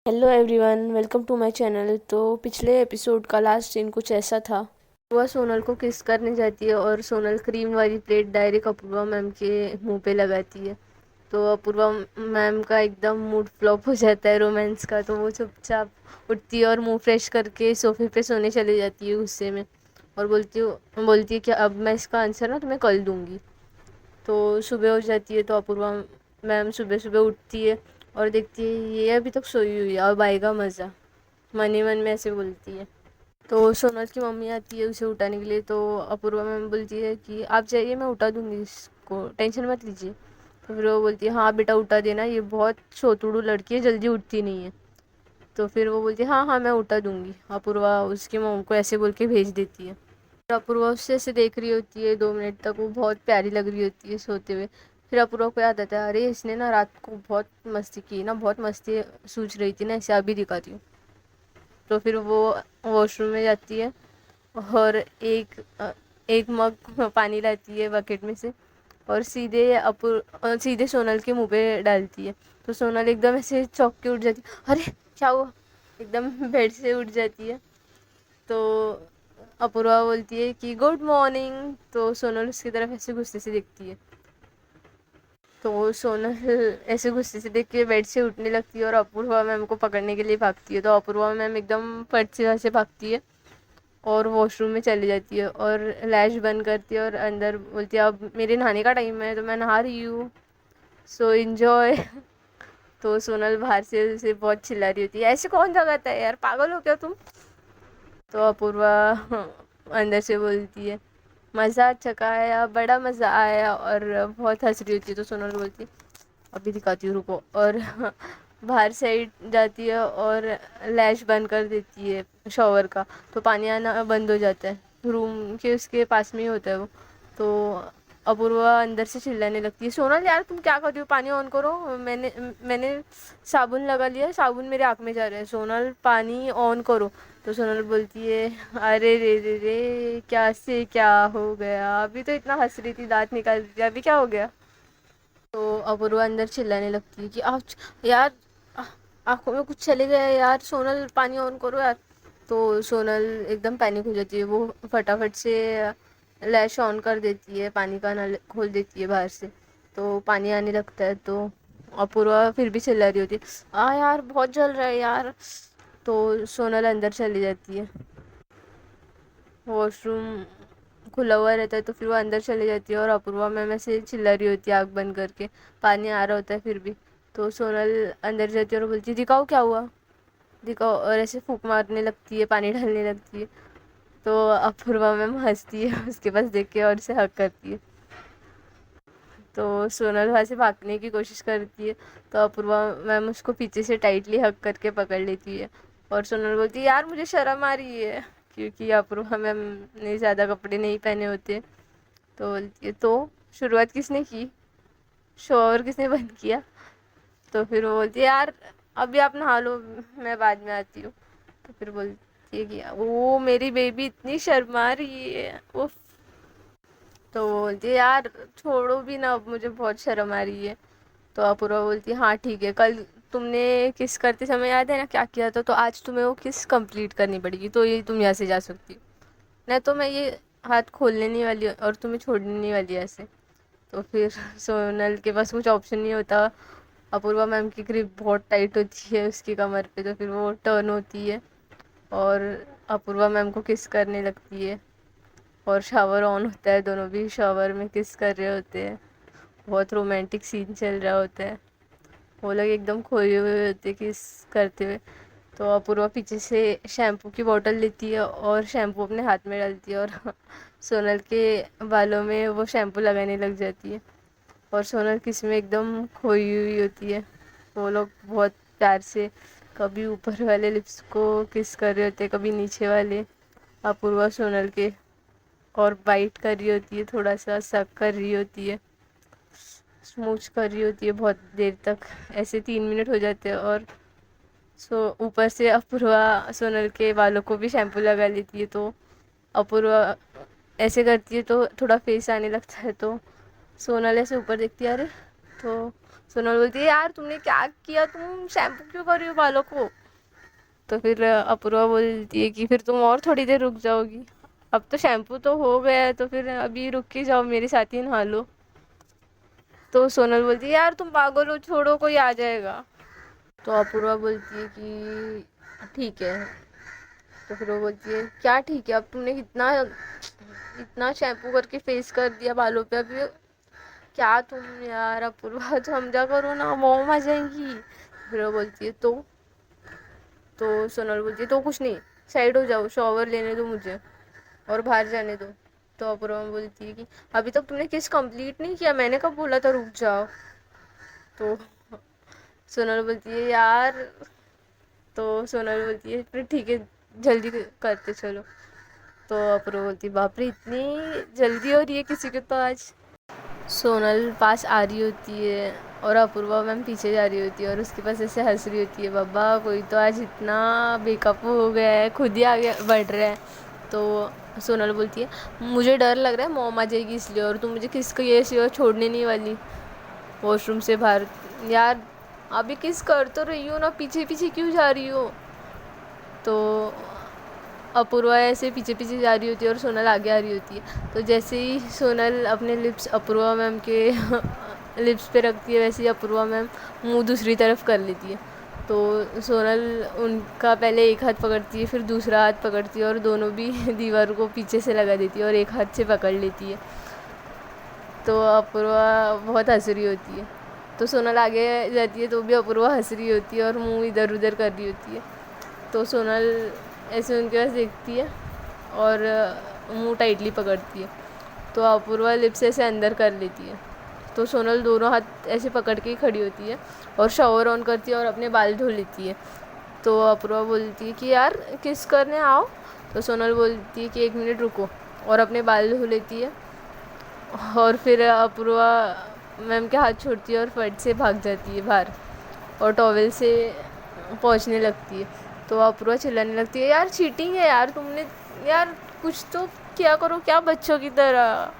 Hello everyone, welcome to my channel. तो पिछले episode का लास्ट सीन कुछ ऐसा था। वह सोनल को किस करने जाती है और सोनल क्रीम वाली प्लेट डायरेक्ट अपूर्वा मैम के मुंह पे लगाती है। तो अपूर्वा मैम का एकदम मूड फ्लॉप हो जाता है रोमांस का। तो वो चुपचाप उठती है और मुंह फ्रेश करके सोफे पे सोने चली जाती है गुस्से में। और बोलती है कि अब मैं इसका आंसर ना तुम्हें कल दूंगी। तो सुबह हो जाती है तो अपूर्वा मैम सुबह सुबह उठती है और देखती है ये अभी तक सोई हुई है, अब आएगा मज़ा, मन ही मन में ऐसे बोलती है। तो सोनल की मम्मी आती है उसे उठाने के लिए। तो अपूर्वा मैम बोलती है कि आप जाइए, मैं उठा दूंगी, इसको टेंशन मत लीजिए। तो फिर वो बोलती है हाँ बेटा उठा देना, ये बहुत छोतुड़ू लड़की है, जल्दी उठती नहीं है। तो फिर वो बोलती है हाँ हाँ मैं उठा दूंगी। अपूर्वा उसकी मम को ऐसे बोल के भेज देती है। फिर अपूर्वा उससे ऐसे देख रही होती है 2 मिनट तक, वो बहुत प्यारी लग रही होती है सोते हुए। फिर अपूर्वा को याद आता है अरे इसने ना रात को बहुत मस्ती की ना, बहुत मस्ती सूझ रही थी ना, इसे अभी दिखाती हूँ। तो फिर वो वॉशरूम में जाती है और एक मग पानी लाती है बकेट में से और सीधे सोनल के मुंह पे डालती है। तो सोनल एकदम ऐसे चौंक के उठ जाती है, अरे क्या हुआ, एकदम बेड से उठ जाती है। तो अपूर्वा बोलती है कि गुड मॉर्निंग। तो सोनल उसकी तरफ ऐसे गुस्से से देखती है। तो सोनल ऐसे गुस्से से देख के बेड से उठने लगती है और अपूर्वा मैम को पकड़ने के लिए भागती है। तो अपूर्वा मैम एकदम फट से वहाँ से भागती है और वॉशरूम में चली जाती है और लैश बंद करती है और अंदर बोलती है अब मेरे नहाने का टाइम है तो मैं नहा रही हूँ, सो इन्जॉय। तो सोनल बाहर से उसे बहुत चिल्ला रही होती है ऐसे कौन जगाता है यार, पागल हो क्या तुम। तो अपूर्वा अंदर से बोलती है मज़ा अच्छा आया, बड़ा मज़ा आया, और बहुत हंस रही होती है। तो सोनल बोलती है अभी दिखाती हूँ रुको, और बाहर साइड जाती है और लैश बंद कर देती है शॉवर का। तो पानी आना बंद हो जाता है, रूम के उसके पास में ही होता है वो। तो अपूर्वा अंदर से चिल्लाने लगती है सोनल यार तुम क्या कर रही हो, पानी ऑन करो, मैंने मैंने साबुन लगा लिया है, साबुन मेरे आँख में जा रहा है, सोनल पानी ऑन करो। तो सोनल बोलती है अरे रे रे रे क्या से क्या हो गया, अभी तो इतना हंस रही थी, दांत निकाल रही थी, अभी क्या हो गया। तो अपूर्वा अंदर चिल्लाने लगती है कि आप यार आ- आंखों में कुछ चले गया है यार, सोनल पानी ऑन करो यार। तो सोनल एकदम पैनिक हो जाती है, वो फटाफट से लैश ऑन कर देती है, पानी का नल खोल देती है बाहर से। तो पानी आने लगता है। तो अपूर्वा फिर भी चिल्ला रही होती है आ यार बहुत जल रहा है यार। तो सोनल अंदर चली जाती है, वॉशरूम खुला हुआ रहता है तो फिर वो अंदर चली जाती है और अपूर्वा मैम ऐसे चिल्ला रही होती है आँख बंद करके, पानी आ रहा होता है फिर भी। तो सोनल अंदर जाती है और बोलती है दिखाओ क्या हुआ, दिखाओ, और ऐसे फूंक मारने लगती है, पानी डालने लगती है। तो अपूर्वा मैम हंसती है उसके पास देख के और उसे हक करती है। तो सोनल वहाँ से भागने की कोशिश करती है। तो अपूर्वा मैम उसको पीछे से टाइटली हक करके पकड़ लेती है और सोनल बोलती है यार मुझे शर्म आ रही है, क्योंकि अपूर्वा मैम ने ज़्यादा कपड़े नहीं पहने होते। तो बोलती है तो शुरुआत किसने की, शोर किसने बंद किया। तो फिर वो बोलती है यार अभी आप नहा लो, मैं बाद में आती हूँ। तो फिर बोलती है कि वो मेरी बेबी इतनी शर्मा रही है वो। तो वो बोलती है यार छोड़ो भी ना, अब मुझे बहुत शर्म आ रही है। तो अपूर्वा बोलती है हाँ ठीक है, कल तुमने किस करते समय याद है ना क्या किया था, तो आज तुम्हें वो किस कंप्लीट करनी पड़ेगी, तो ये तुम यहाँ से जा सकती हो, नहीं तो मैं ये हाथ खोलने नहीं वाली और तुम्हें छोड़ने नहीं वाली ऐसे। तो फिर सोनल के पास कुछ ऑप्शन नहीं होता, अपूर्वा मैम की ग्रिप बहुत टाइट होती है उसकी कमर पे। तो फिर वो टर्न होती है और अपूर्वा मैम को किस करने लगती है और शावर ऑन होता है, दोनों भी शावर में किस कर रहे होते हैं, बहुत रोमांटिक सीन चल रहा होता है, वो लोग एकदम खोए हुए होते हैं किस करते हुए। तो अपूर्वा पीछे से शैम्पू की बोतल लेती है और शैम्पू अपने हाथ में डालती है और सोनल के बालों में वो शैम्पू लगाने लग जाती है और सोनल किस में एकदम खोई हुई होती है। वो लोग बहुत प्यार से कभी ऊपर वाले लिप्स को किस कर रहे होते हैं, कभी नीचे वाले, अपूर्वा सोनल के, और बाइट कर रही होती है, थोड़ा सा सक कर रही होती है, स्मूच कर रही होती है बहुत देर तक, ऐसे 3 मिनट हो जाते हैं। और ऊपर से अपूर्वा सोनल के बालों को भी शैम्पू लगा लेती है। तो अपूर्वा ऐसे करती है तो थोड़ा फेस आने लगता है। तो सोनल ऐसे ऊपर देखती है अरे, तो सोनल बोलती है यार तुमने क्या किया, तुम शैम्पू क्यों कर रही हो बालों को। तो फिर अपूर्वा बोलती है कि फिर तुम और थोड़ी देर रुक जाओगी, अब तो शैम्पू तो हो गया है तो फिर अभी रुक के जाओ, मेरे साथ ही नहा लो। तो सोनल बोलती है यार तुम पागल हो, छोड़ो कोई आ जाएगा। तो अपूर्वा बोलती है कि ठीक है। तो फिर वो बोलती है क्या ठीक है, अब तुमने इतना इतना शैम्पू करके फेस कर दिया बालों पे, अभी क्या तुम यार अपूर्वा समझा करो ना, मॉम आ जाएंगी। फिर वो बोलती है तो सोनल बोलती है तो कुछ नहीं, साइड हो जाओ, शॉवर लेने दो मुझे और बाहर जाने दो। तो अपूर्वा बोलती है कि अभी तक तुमने किस कंप्लीट नहीं किया, मैंने कब बोला था रुक जाओ। तो सोनल बोलती है यार, तो सोनल बोलती है फिर ठीक है जल्दी करते चलो। तो अपूर्वा बोलती है बाप रे इतनी जल्दी हो रही है किसी के तो आज। सोनल पास आ रही होती है और अपूर्वा मैम पीछे जा रही होती है और उसके पास ऐसे हंस रही होती है, बाबा कोई तो आज इतना बेकअप हो गया है, खुद ही आगे बढ़ रहा है। तो सोनल बोलती है मुझे डर लग रहा है मॉम आ जाएगी इसलिए, और तुम मुझे किसको ये सिवा छोड़ने नहीं वाली वॉशरूम से बाहर। यार अभी किस कर तो रही हो ना, पीछे पीछे क्यों जा रही हो। तो अपूर्वा ऐसे पीछे पीछे जा रही होती है और सोनल आगे आ रही होती है। तो जैसे ही सोनल अपने लिप्स अपूर्वा मैम के लिप्स पे रखती है, वैसे ही अपूर्वा मैम मुंह दूसरी तरफ कर लेती है। तो सोनल उनका पहले एक हाथ पकड़ती है, फिर दूसरा हाथ पकड़ती है और दोनों भी दीवार को पीछे से लगा देती है और एक हाथ से पकड़ लेती है। तो अपूर्वा बहुत हंस रही होती है। तो सोनल आगे जाती है तो भी अपूर्वा हंस रही होती है और मुंह इधर उधर कर रही होती है। तो सोनल ऐसे उनके पास देखती है और मुंह टाइटली पकड़ती है। तो अपूर्वा लिप्स ऐसे अंदर कर लेती है। तो सोनल दोनों हाथ ऐसे पकड़ के ही खड़ी होती है और शावर ऑन करती है और अपने बाल धो लेती है। तो अपूर्वा बोलती है कि यार किस करने आओ। तो सोनल बोलती है कि 1 मिनट रुको, और अपने बाल धो लेती है। और फिर अपूर्वा मैम के हाथ छोड़ती है और फट से भाग जाती है बाहर और टॉवेल से पहुंचने लगती है। तो अपूर्वा चिल्लाने लगती है यार चीटिंग है यार तुमने, यार कुछ तो क्या करो, क्या बच्चों की तरह।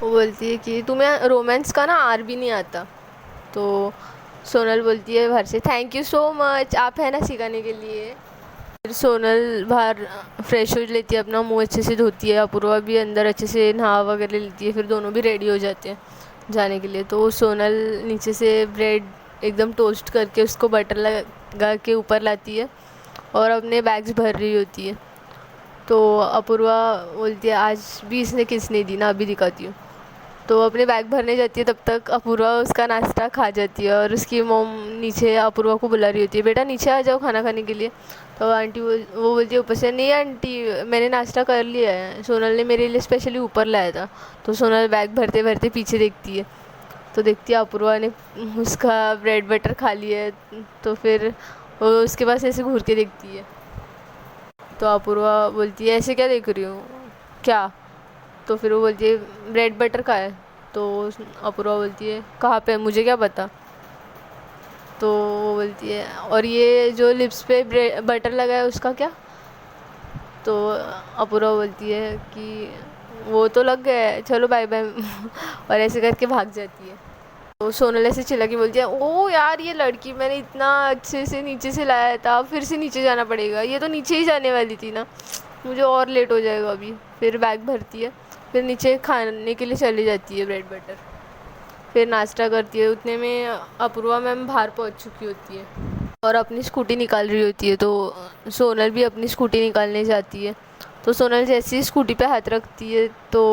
वो बोलती है कि तुम्हें रोमांस का ना आर भी नहीं आता। तो सोनल बोलती है बाहर से थैंक यू सो मच, आप है ना सिखाने के लिए। फिर सोनल बाहर फ्रेश हो लेती है, अपना मुंह अच्छे से धोती है, अपूर्वा भी अंदर अच्छे से नहा वगैरह लेती है, फिर दोनों भी रेडी हो जाते हैं जाने के लिए। तो सोनल नीचे से ब्रेड एकदम टोस्ट करके उसको बटर लगा के ऊपर लाती है और अपने बैग्स भर रही होती है। तो अपूर्वा बोलती है आज भी इसने किस नहीं दी ना, अभी दिखाती हूँ। तो अपने बैग भरने जाती है, तब तक अपूर्वा उसका नाश्ता खा जाती है और उसकी मॉम नीचे अपूर्वा को बुला रही होती है, बेटा नीचे आ जाओ खाना खाने के लिए। तो आंटी वो बोलती है ऊपर से नहीं आंटी मैंने नाश्ता कर लिया है, सोनल ने मेरे लिए स्पेशली ऊपर लाया था। तो सोनल बैग भरते भरते पीछे देखती है, तो देखती है अपूर्वा ने उसका ब्रेड बटर खा लिया है। तो फिर वो उसके पास ऐसे घूर के देखती है। तो अपूर्वा बोलती है ऐसे क्या देख रही हूँ क्या। तो फिर वो बोलती है ब्रेड बटर का है। तो अपूर्वा बोलती है कहाँ पे, मुझे क्या पता। तो वो बोलती है और ये जो लिप्स पे बटर लगा है उसका क्या। तो अपूर्वा बोलती है कि वो तो लग गया है, चलो बाय बाय और ऐसे करके भाग जाती है। तो सोनल ऐसे चिल्ला के बोलती है ओ यार ये लड़की मैंने इतना अच्छे से नीचे से लाया था, फिर से नीचे जाना पड़ेगा, ये तो नीचे ही जाने वाली थी ना, मुझे और लेट हो जाएगा अभी। फिर बैग भरती है, फिर नीचे खाने के लिए चली जाती है ब्रेड बटर, फिर नाश्ता करती है। उतने में अपूर्वा मैम बाहर पहुंच चुकी होती है और अपनी स्कूटी निकाल रही होती है। तो सोनल भी अपनी स्कूटी निकालने जाती है। तो सोनल जैसे ही स्कूटी पे हाथ रखती है तो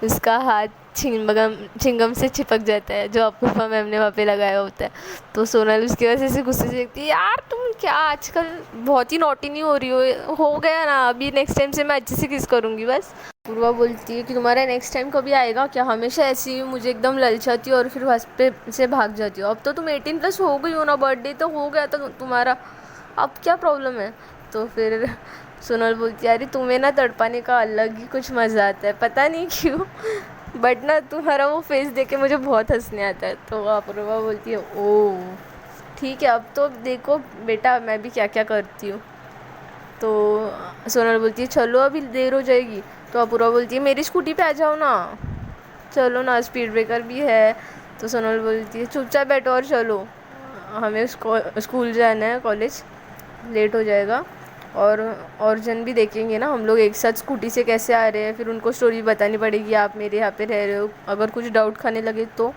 उसका हाथ चिंगम से चिपक जाता है जो अपूर्वा मैम ने वहाँ पे लगाया होता है। तो सोनल उसकी वजह से गुस्से से देखती है यार तुम क्या आजकल बहुत ही नॉटी नहीं हो रही हो गया ना, अभी नेक्स्ट टाइम से मैं अच्छे से किस करूँगी बस। पूर्वा बोलती है कि तुम्हारा नेक्स्ट टाइम कभी आएगा क्या, हमेशा ऐसी ही मुझे एकदम ललचाती हो और फिर वहाँ पे से भाग जाती हो। अब तो तुम 18+ हो गई हो ना, बर्थडे तो हो गया था तुम्हारा, अब क्या प्रॉब्लम है। तो फिर सोनल बोलती है अरे तुम्हें ना तड़पाने का अलग ही कुछ मज़ा आता है, पता नहीं क्यों बट ना तुम्हारा वो फेस देख के मुझे बहुत हंसने आता है। तो अपूर्वा बोलती है ओह ठीक है, अब तो देखो बेटा मैं भी क्या क्या करती हूँ। तो सोनल बोलती है चलो अभी देर हो जाएगी। तो अपूर्वा बोलती है मेरी स्कूटी पे आ जाओ ना, चलो ना स्पीड ब्रेकर भी है, तो सोनल बोलती है चुपचाप बैठो और चलो, हमें स्कूल जाना है, कॉलेज लेट हो जाएगा। और जन भी देखेंगे ना हम लोग एक साथ स्कूटी से कैसे आ रहे हैं, फिर उनको स्टोरी बतानी पड़ेगी आप मेरे यहाँ पे रह रहे हो, अगर कुछ डाउट खाने लगे तो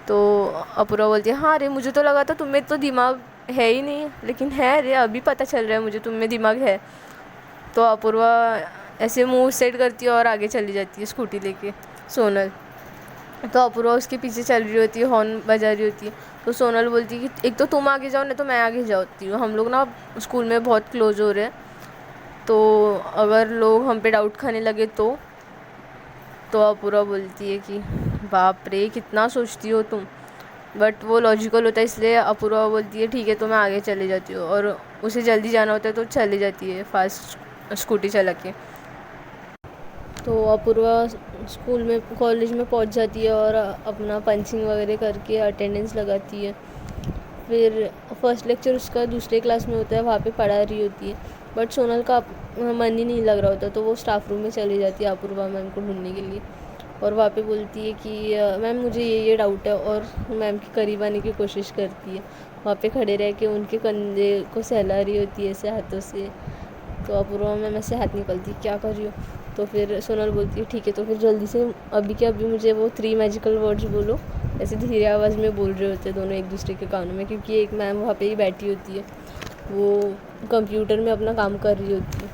अपूर्वा बोलती है हाँ रे, मुझे तो लगा था तुम्हें तो दिमाग है ही नहीं, लेकिन है रे, अभी पता चल रहा है मुझे तुम में दिमाग है। तो अपूर्वा ऐसे मुंह सेट करती है और आगे चली जाती है स्कूटी लेके सोनल। तो अपूर्वा उसके पीछे चल रही होती है, हॉर्न बजा रही होती है। तो सोनल बोलती है कि एक तो तुम आगे जाओ, नहीं तो मैं आगे जाती हूँ, हम लोग ना स्कूल में बहुत क्लोज हो रहे हैं, तो अगर लोग हम पे डाउट खाने लगे तो अपूर्वा बोलती है कि बाप रे कितना सोचती हो तुम, बट वो लॉजिकल होता है, इसलिए अपूर्वा बोलती है ठीक है, तो मैं आगे चले जाती हूँ, और उसे जल्दी जाना होता है तो चली जाती है फास्ट स्कूटी चला के। तो अपूर्वा स्कूल में कॉलेज में पहुंच जाती है और अपना पंचिंग वगैरह करके अटेंडेंस लगाती है। फिर फर्स्ट लेक्चर उसका दूसरे क्लास में होता है, वहाँ पे पढ़ा रही होती है, बट सोनल का मन ही नहीं लग रहा होता, तो वो स्टाफ रूम में चली जाती है अपूर्वा मैम को ढूंढने के लिए, और वहाँ पे बोलती है कि मैम मुझे ये डाउट है, और मैम के करीब आने की कोशिश करती है, वहाँ पे खड़े रह के उनके कंधे को सहला रही होती है ऐसे हाथों से। तो अपूर्वा मैम ऐसे हाथ निकलती है क्या कर रही हो। तो फिर सोनल बोलती है ठीक है, तो फिर जल्दी से अभी के अभी मुझे वो 3 मैजिकल वर्ड्स बोलो। ऐसे धीरे आवाज़ में बोल रहे होते हैं दोनों एक दूसरे के कानों में, क्योंकि एक मैम वहाँ पे ही बैठी होती है, वो कंप्यूटर में अपना काम कर रही होती है।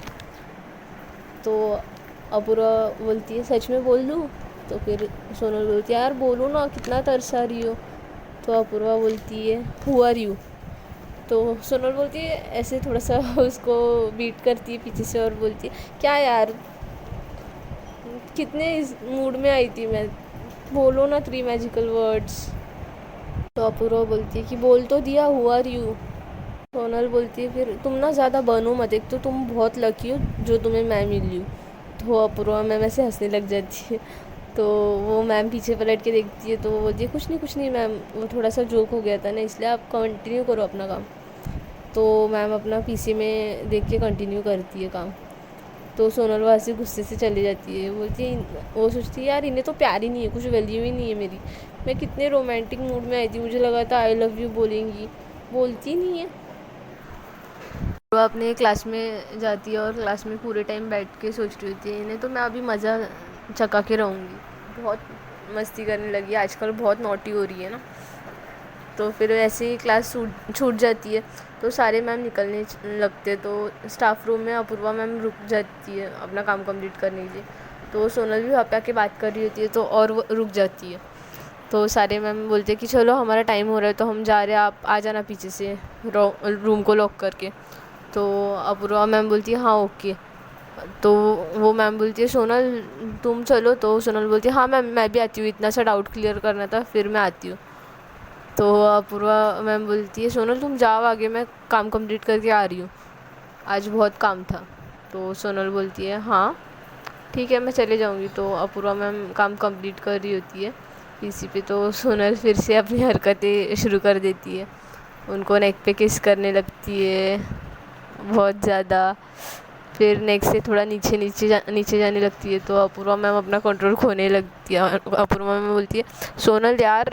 तो अपूर्वा बोलती है सच में बोल दूँ। तो फिर सोनल बोलती है यार बोलो ना, कितना तरसा रही हो। तो अपूर्वा बोलती है हु आर यू। तो सोनल बोलती है ऐसे थोड़ा सा उसको बीट करती है पीछे से और बोलती है क्या यार, कितने इस मूड में आई थी मैं, बोलो ना 3 मैजिकल वर्ड्स। तो अपूर्वा बोलती है कि बोल तो दिया हु आर यू। सोनल बोलती है फिर तुम ना ज़्यादा बनो मत, एक तो तुम बहुत लकी हो जो तुम्हें मैं मिली हूँ। तो अपूर्वा मैम ऐसे हंसने लग जाती है। तो वो मैम पीछे पलट के देखती है, तो वो बोलती है कुछ नहीं मैम, वो थोड़ा सा जोक हो गया था ना, इसलिए आप कंटिन्यू करो अपना काम। तो मैम अपना पीसी में देख के कंटिन्यू करती है काम। तो सोनल वहाँ से गुस्से से चली जाती है, बोलती है वो सोचती है यार इन्हें तो प्यार ही नहीं है, कुछ वैल्यू ही नहीं है मेरी, मैं कितने रोमांटिक मूड में आई थी, मुझे लगा था आई लव यू बोलेंगी, बोलती नहीं है। वो अपने क्लास में जाती है और क्लास में पूरे टाइम बैठ के सोच रही होती है इन्हें तो मैं अभी मज़ा चका के रहूँगी, बहुत मस्ती करने लगी है आजकल, बहुत नॉटी हो रही है ना। तो फिर ऐसे ही क्लास छूट जाती है, तो सारे मैम निकलने लगते, तो स्टाफ रूम में अपूर्वा मैम रुक जाती है अपना काम कंप्लीट करने के लिए। तो सोनल भी वहाँ पे आके बात कर रही होती है, तो और वो रुक जाती है। तो सारे मैम बोलते हैं कि चलो हमारा टाइम हो रहा है तो हम जा रहे हैं, आप आ जाना पीछे से रूम को लॉक करके। तो अपूर्वा मैम बोलती है हाँ ओके। तो वो मैम बोलती है सोनल तुम चलो। तो सोनल बोलती है हाँ मैम मैं भी आती हूँ, इतना सा डाउट क्लियर करना था, फिर मैं आती हूँ। तो अपूर्वा मैम बोलती है सोनल तुम जाओ आगे, मैं काम कंप्लीट करके आ रही हूँ, आज बहुत काम था। तो सोनल बोलती है हाँ ठीक है मैं चले जाऊँगी। तो अपूर्वा मैम काम कंप्लीट कर रही होती है पीसी पे, तो सोनल फिर से अपनी हरकतें शुरू कर देती है, उनको नेक पे किस करने लगती है बहुत ज़्यादा, फिर नेक से थोड़ा नीचे जाने लगती है। तो अपूर्वा मैम अपना कंट्रोल खोने लगती है। अपूर्वा मैम बोलती है सोनल यार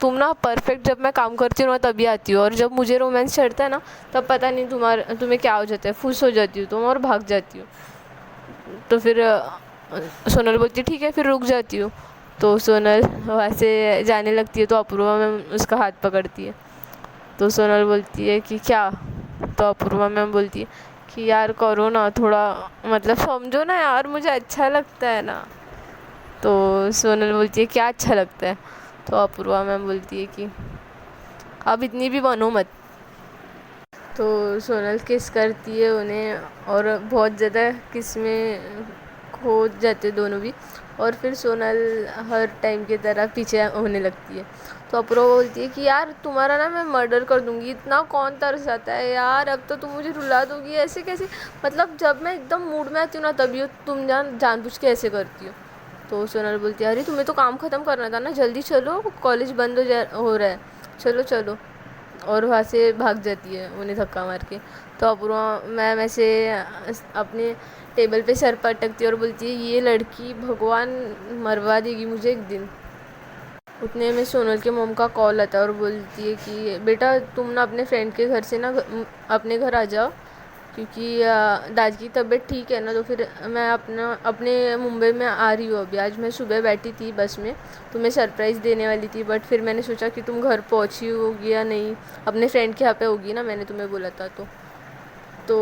तुम ना परफेक्ट जब मैं काम करती हूँ ना तभी आती हो, और जब मुझे रोमांस चढ़ता है ना तब पता नहीं तुम्हें क्या हो जाता है, फुस हो जाती हो तुम और भाग जाती हो। तो फिर सोनल बोलती है ठीक है फिर रुक जाती हूँ। तो सोनल वहाँ से जाने लगती है, तो अपूर्वा मैम उसका हाथ पकड़ती है। तो सोनल बोलती है कि क्या। तो अपूर्वा मैम बोलती है कि यार करो ना थोड़ा, मतलब समझो ना यार मुझे अच्छा लगता है ना। तो सोनल बोलती है क्या अच्छा लगता है। तो अपूर्वा मैम बोलती है कि अब इतनी भी बनो मत। तो सोनल किस करती है उन्हें, और बहुत ज़्यादा किस में खो जाते दोनों भी, और फिर सोनल हर टाइम की तरह पीछे होने लगती है। तो अपूर्वा बोलती है कि यार तुम्हारा ना मैं मर्डर कर दूँगी, इतना कौन तरसाता है यार, अब तो तुम मुझे रुला दोगी ऐसे कैसे, मतलब जब मैं एकदम मूड में आती हूँ ना तभी तुम जानबूझ के ऐसे करती हो। तो सोनल बोलती है अरे तुम्हें तो काम ख़त्म करना था ना, जल्दी चलो कॉलेज बंद हो रहा है, चलो चलो। और वहाँ से भाग जाती है उन्हें धक्का मार के। तो अपूर्वा मैम ऐसे अपने टेबल पे सर पटकती है और बोलती है ये लड़की भगवान मरवा देगी मुझे एक दिन। उतने में सोनल के मॉम का कॉल आता है और बोलती है कि बेटा तुम ना अपने फ्रेंड के घर से ना अपने घर आ जाओ, क्योंकि दादी की तबीयत ठीक है ना, तो फिर मैं अपने मुंबई में आ रही हूँ अभी। आज मैं सुबह बैठी थी बस में, तुम्हें सरप्राइज़ देने वाली थी, बट फिर मैंने सोचा कि तुम घर पहुँची होगी या नहीं, अपने फ्रेंड के यहाँ पे होगी ना, मैंने तुम्हें बोला था। तो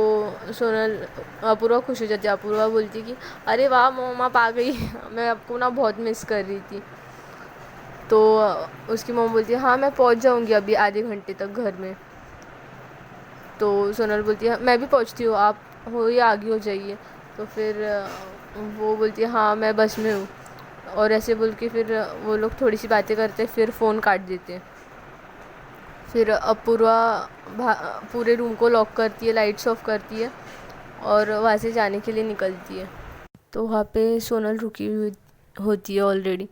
सोनल अपूर्वा खुश हो जाती है। अपूर्वा बोलती है कि अरे वाह मॉम आप आ गई मैं आपको ना बहुत मिस कर रही थी। तो उसकी मॉम बोलती है हाँ मैं पहुंच जाऊंगी अभी आधे घंटे तक घर में। तो सोनल बोलती है मैं भी पहुंचती हूँ, आप हो या आगे हो जाइए। तो फिर वो बोलती है हाँ मैं बस में हूँ। और ऐसे बोल के फिर वो लोग थोड़ी सी बातें करते फिर फ़ोन काट देते हैं। फिर अपूर्वा पूरे रूम को लॉक करती है, लाइट्स ऑफ करती है और वहाँ से जाने के लिए निकलती है। तो वहाँ पे सोनल रुकी हुई होती है ऑलरेडी।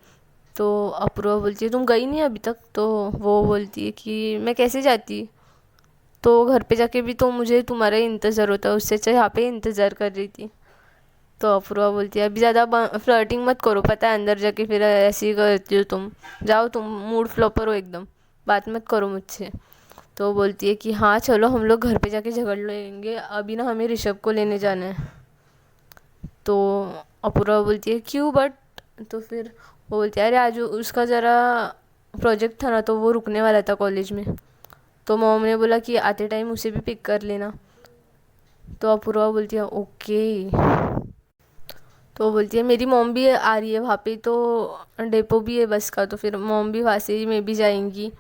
तो अपूर्वा बोलती है तुम गई नहीं अभी तक? तो वो बोलती है कि मैं कैसे जाती, तो घर पे जाके भी तो मुझे तुम्हारा ही इंतज़ार होता है, उससे अच्छा यहाँ पे ही इंतज़ार कर रही थी। तो अपूर्वा बोलती है अभी ज़्यादा फ्लर्टिंग मत करो, पता है अंदर जाके फिर ऐसे ही करती हो तुम, जाओ तुम मूड फ्लॉपर हो एकदम, बात मत करो मुझसे। तो बोलती है कि हाँ चलो हम लोग घर पे जाके झगड़ लेंगे, अभी ना हमें ऋषभ को लेने जाना है। तो अपूर्वा बोलती है क्यों बट? तो फिर वो बोलती है अरे आज उसका ज़रा प्रोजेक्ट था ना, तो वो रुकने वाला था कॉलेज में, तो मॉम ने बोला कि आते टाइम उसे भी पिक कर लेना। तो अपूर्वा बोलती है ओके। तो वो बोलती है मेरी मॉम भी आ रही है वहाँ पे, तो डेपो भी है बस का, तो फिर मॉम भी वहाँ से ही मे भी जाएंगी,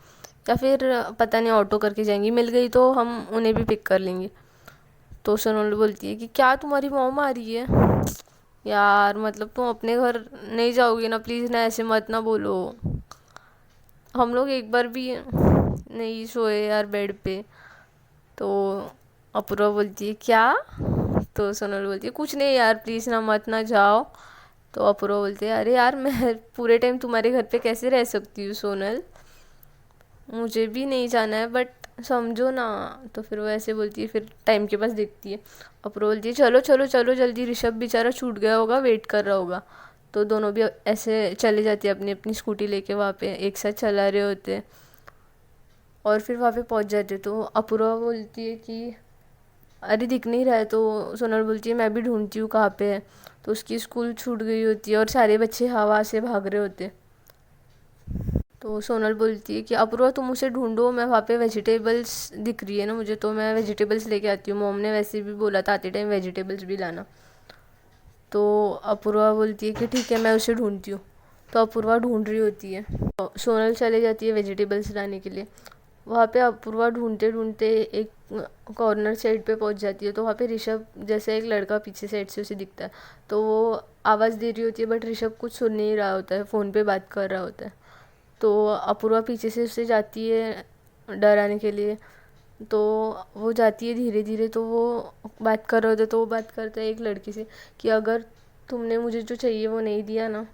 या फिर पता नहीं ऑटो करके जाएंगी, मिल गई तो हम उन्हें भी पिक कर लेंगे। तो सोनल बोलती है कि क्या तुम्हारी मॉम आ रही है? यार मतलब तुम अपने घर नहीं जाओगी ना, प्लीज़ ना ऐसे मत ना बोलो, हम लोग एक बार भी नहीं सोए यार बेड पे। तो अपूर्वा बोलती है क्या? तो सोनल बोलती है कुछ नहीं यार प्लीज़ ना मत ना जाओ। तो अपूर्वा बोलती है अरे यार मैं पूरे टाइम तुम्हारे घर पे कैसे रह सकती हूँ सोनल, मुझे भी नहीं जाना है बट समझो ना। तो फिर वो ऐसे बोलती है, फिर टाइम के पास देखती है। अपूर्वा बोलती है चलो चलो चलो जल्दी, ऋषभ बेचारा छूट गया होगा, वेट कर रहा होगा। तो दोनों भी ऐसे चले जाती है अपनी अपनी स्कूटी लेके, वहाँ पे एक साथ चला रहे होते हैं और फिर वहाँ पे पहुँच जाते। तो अपूर्वा बोलती है कि अरे दिख नहीं रहा है। तो सोनल बोलती है मैं भी ढूंढती हूँ कहाँ पे है। तो उसकी स्कूल छूट गई होती है और सारे बच्चे हवा से भाग रहे होते हैं। तो सोनल बोलती है कि अपूर्वा तुम उसे ढूंढो, मैं वहाँ पे वेजिटेबल्स दिख रही है ना मुझे, तो मैं वेजिटेबल्स लेके आती हूँ, मॉम ने वैसे भी बोला था आते टाइम वेजिटेबल्स भी लाना। तो अपूर्वा बोलती है कि ठीक है मैं उसे ढूंढती हूँ। तो अपूर्वा ढूंढ रही होती है, तो सोनल चले जाती है वेजिटेबल्स लाने के लिए। वहाँ पे अपूर्वा ढूंढते ढूंढते एक कॉर्नर साइड पे पहुँच जाती है। तो वहाँ पे ऋषभ जैसा एक लड़का पीछे साइड से उसे दिखता है। तो वो आवाज़ दे रही होती है बट ऋषभ कुछ सुन नहीं रहा होता है, फ़ोन पे बात कर रहा होता है। तो अपूर्वा पीछे से उससे जाती है डराने के लिए। तो वो जाती है धीरे धीरे, तो वो बात कर रहे होते, तो वो बात करता है एक लड़की से कि अगर तुमने मुझे जो चाहिए वो नहीं दिया ना,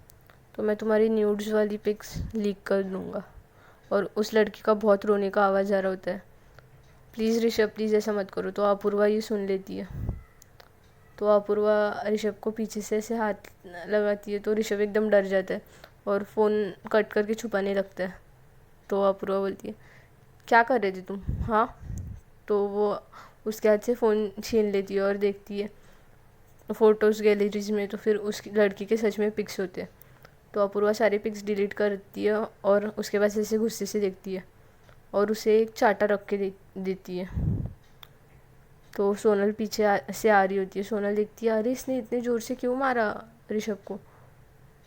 तो मैं तुम्हारी न्यूड्स वाली पिक्स लीक कर दूँगा। और उस लड़की का बहुत रोने का आवाज़ आ रहा होता है, प्लीज़ ऋषभ प्लीज़ ऐसा मत करो। तो अपूर्वा ये सुन लेती है। तो अपूर्वा ऋषभ को पीछे से ऐसे हाथ लगाती है, तो ऋषभ एकदम डर जाता है और फ़ोन कट करके छुपाने लगता है। तो अपूर्वा बोलती है क्या कर रहे थे तुम? हाँ। तो वो उसके हाथ से फ़ोन छीन लेती है और देखती है फ़ोटोज़ गैलरीज में, तो फिर उस लड़की के सच में पिक्स होते हैं। तो अपूर्वा सारे पिक्स डिलीट करती है और उसके पास ऐसे गुस्से से देखती है और उसे एक चाटा रख के देती है। तो सोनल पीछे से आ रही होती है, सोनल देखती है अरे इसने इतने ज़ोर से क्यों मारा ऋषभ को,